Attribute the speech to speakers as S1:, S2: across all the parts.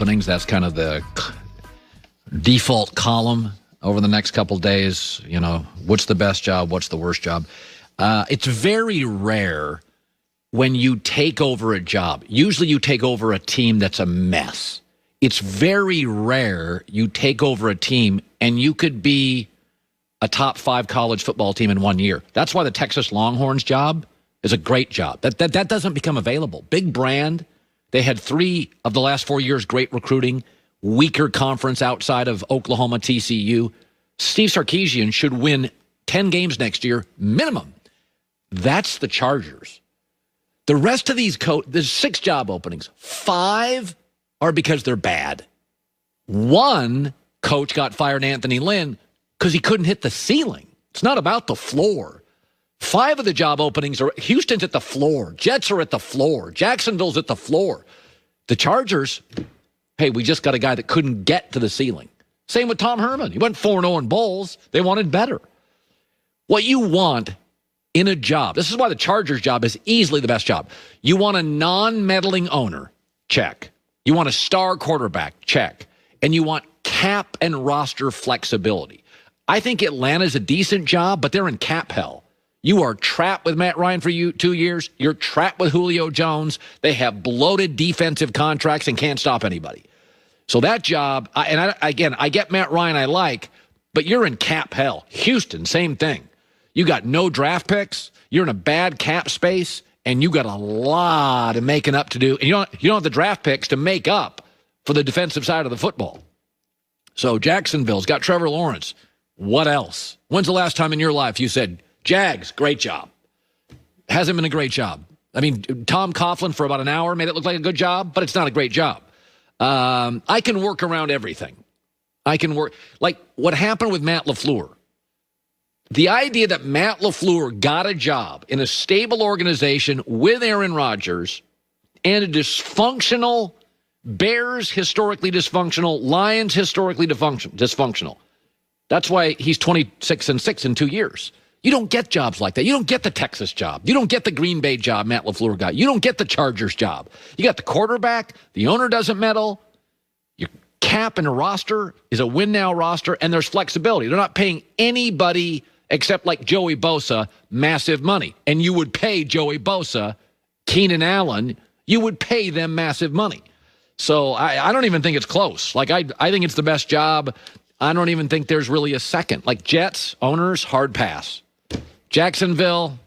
S1: openings. That's kind of the default column over the next couple days. You know, what's the best job? What's the worst job? It's very rare when you take over a job. Usually you take over a team that's a mess. It's very rare you take over a team and you could be a top 5 college football team in 1 year. That's why the Texas Longhorns job is a great job. That doesn't become available. Big brand. They had 3 of the last 4 years great recruiting, weaker conference outside of Oklahoma, TCU. Steve Sarkisian should win 10 games next year, minimum. That's the Chargers. The rest of these there's 6 job openings. 5 are because they're bad. 1 coach got fired, Anthony Lynn, because he couldn't hit the ceiling. It's not about the floor. 5 of the job openings are Houston's at the floor. Jets are at the floor. Jacksonville's at the floor. The Chargers, hey, we just got a guy that couldn't get to the ceiling. Same with Tom Herman. He went 4-0 in bowls. They wanted better. What you want in a job, this is why the Chargers job is easily the best job. You want a non-meddling owner, check. You want a star quarterback, check. And you want cap and roster flexibility. I think Atlanta's a decent job, but they're in cap hell. You are trapped with Matt Ryan for 2 years. You're trapped with Julio Jones. They have bloated defensive contracts and can't stop anybody. So that job, I get Matt Ryan I like, but you're in cap hell. Houston, same thing. You got no draft picks. You're in a bad cap space, and you got a lot of making up to do. And you don't have the draft picks to make up for the defensive side of the football. So Jacksonville's got Trevor Lawrence. What else? When's the last time in your life you said, Jags, great job? Hasn't been a great job. I mean, Tom Coughlin for about an hour made it look like a good job, but it's not a great job. I can work around everything. I can work. Like what happened with Matt LaFleur. The idea that Matt LaFleur got a job in a stable organization with Aaron Rodgers and a dysfunctional Bears, historically dysfunctional, Lions, historically dysfunctional. That's why he's 26-6 in 2 years. You don't get jobs like that. You don't get the Texas job. You don't get the Green Bay job Matt LaFleur got. You don't get the Chargers job. You got the quarterback. The owner doesn't meddle. Your cap and a roster is a win-now roster, and there's flexibility. They're not paying anybody except like Joey Bosa massive money. And you would pay Joey Bosa, Keenan Allen, you would pay them massive money. So I don't even think it's close. Like, I think it's the best job. I don't even think there's really a second. Like, Jets, owners, hard pass. Jacksonville,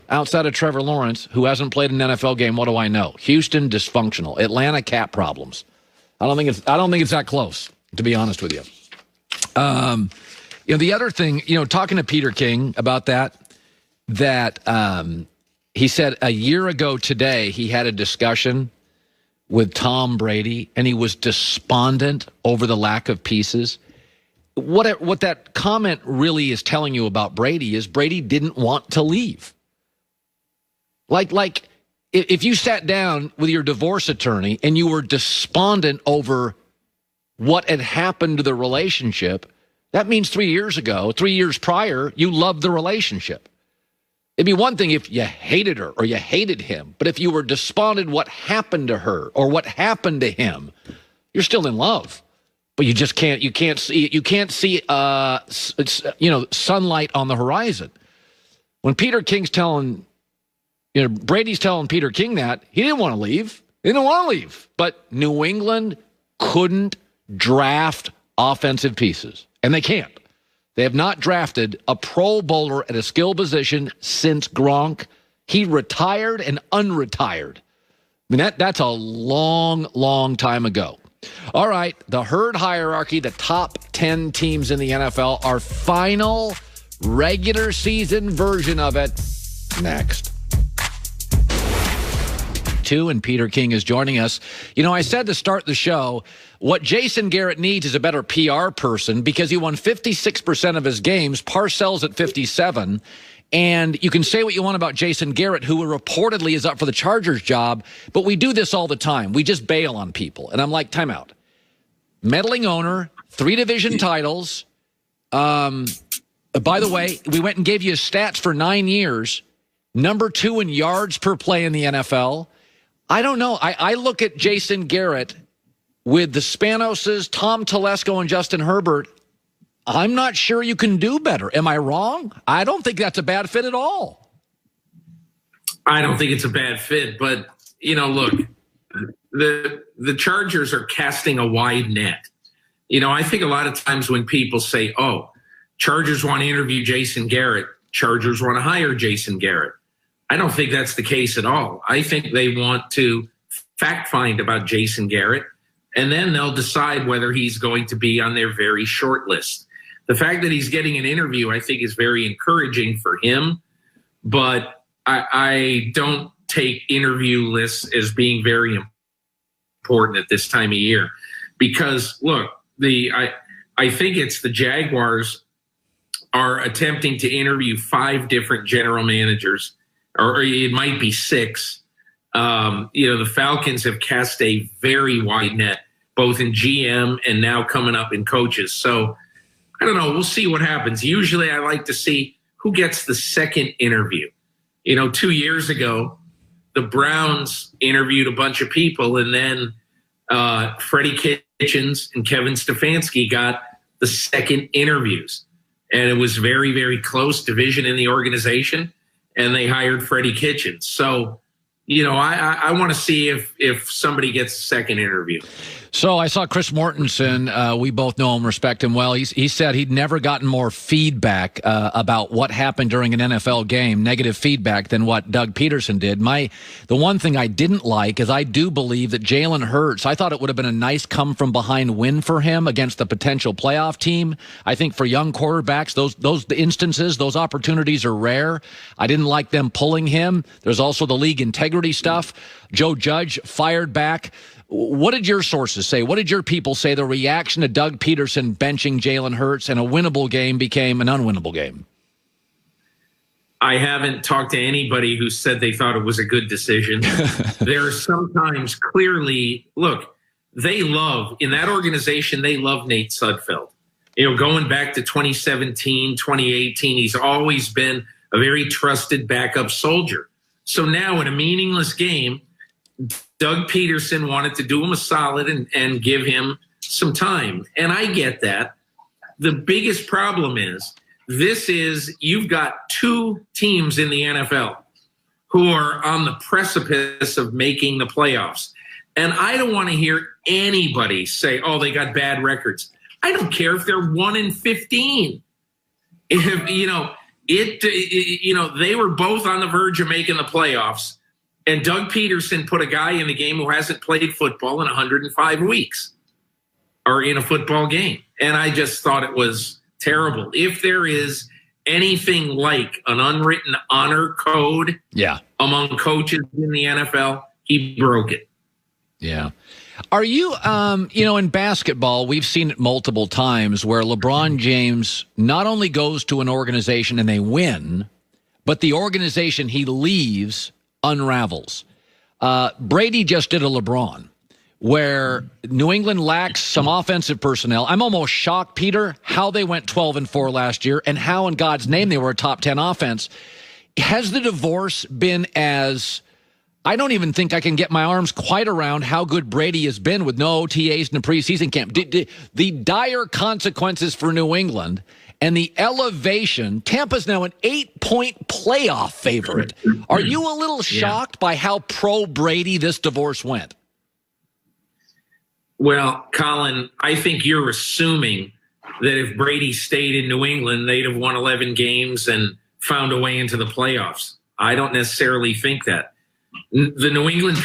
S1: outside of Trevor Lawrence, who hasn't played an NFL game, what do I know? Houston, dysfunctional. Atlanta, cap problems. I don't think it's that close, to be honest with you. The other thing, talking to Peter King about that he said a year ago today he had a discussion with Tom Brady, and he was despondent over the lack of pieces. What that comment really is telling you about Brady is Brady didn't want to leave. Like if you sat down with your divorce attorney and you were despondent over what had happened to the relationship, that means 3 years prior, you loved the relationship. It'd be one thing if you hated her or you hated him, but if you were despondent what happened to her or what happened to him, you're still in love. But you just can't see sunlight on the horizon. When Peter King's telling, Brady's telling Peter King that, he didn't want to leave. He didn't want to leave. But New England couldn't draft offensive pieces, and they can't. They have not drafted a Pro Bowler at a skill position since Gronk. He retired and unretired. I mean, that's a long, long time ago. All right, the herd hierarchy, the top 10 teams in the NFL, our final regular season version of it, next. And Peter King is joining us. I said to start the show, what Jason Garrett needs is a better PR person because he won 56% of his games, Parcells at 57. And you can say what you want about Jason Garrett, who reportedly is up for the Chargers job, but we do this all the time. We just bail on people. And I'm like, time out. Meddling owner, 3 division titles. By the way, we went and gave you his stats for 9 years. Number 2 in yards per play in the NFL. I don't know. I look at Jason Garrett with the Spanoses, Tom Telesco, and Justin Herbert, I'm not sure you can do better. Am I wrong? I don't think that's a bad fit at all.
S2: I don't think it's a bad fit, but, look, the Chargers are casting a wide net. I think a lot of times when people say, oh, Chargers want to interview Jason Garrett, Chargers want to hire Jason Garrett. I don't think that's the case at all. I think they want to fact find about Jason Garrett, and then they'll decide whether he's going to be on their very short list. The fact that he's getting an interview, I think, is very encouraging for him, but I don't take interview lists as being very important at this time of year because, look, I think it's the Jaguars are attempting to interview 5 different general managers, or it might be 6. The Falcons have cast a very wide net, both in GM and now coming up in coaches. So I don't know. We'll see what happens. Usually I like to see who gets the second interview. 2 years ago, the Browns interviewed a bunch of people, and then Freddie Kitchens and Kevin Stefanski got the second interviews. And it was very, very close division in the organization, and they hired Freddie Kitchens. So, I want to see if somebody gets a second interview.
S1: So I saw Chris Mortensen. We both know him, respect him well. He said he'd never gotten more feedback about what happened during an NFL game, negative feedback, than what Doug Peterson did. The one thing I didn't like is I do believe that Jalen Hurts, I thought it would have been a nice come-from-behind win for him against the potential playoff team. I think for young quarterbacks, those instances, those opportunities are rare. I didn't like them pulling him. There's also the league integrity stuff. Joe Judge fired back. What did your sources say? What did your people say the reaction to Doug Peterson benching Jalen Hurts and a winnable game became an unwinnable game?
S2: I haven't talked to anybody who said they thought it was a good decision. There are sometimes clearly, look, in that organization, they love Nate Sudfeld. Going back to 2017, 2018, he's always been a very trusted backup soldier. So now in a meaningless game, Doug Peterson wanted to do him a solid and give him some time. And I get that. The biggest problem is you've got 2 teams in the NFL who are on the precipice of making the playoffs. And I don't want to hear anybody say, oh, they got bad records. I don't care if they're 1-15. They were both on the verge of making the playoffs. And Doug Peterson put a guy in the game who hasn't played football in 105 weeks or in a football game. And I just thought it was terrible. If there is anything like an unwritten honor code among coaches in the NFL, he broke it.
S1: Yeah. Are you, in basketball, we've seen it multiple times where LeBron James not only goes to an organization and they win, but the organization he leaves unravels. Brady just did a LeBron where New England lacks some offensive personnel. I'm almost shocked, Peter, how they went 12-4 last year and how in God's name they were a top 10 offense. Has the divorce been as... I don't even think I can get my arms quite around how good Brady has been with no OTAs in the preseason camp. The dire consequences for New England and the elevation. Tampa's now an 8-point playoff favorite. Are you a little shocked by how pro-Brady this divorce went?
S2: Well, Colin, I think you're assuming that if Brady stayed in New England, they'd have won 11 games and found a way into the playoffs. I don't necessarily think that. The New England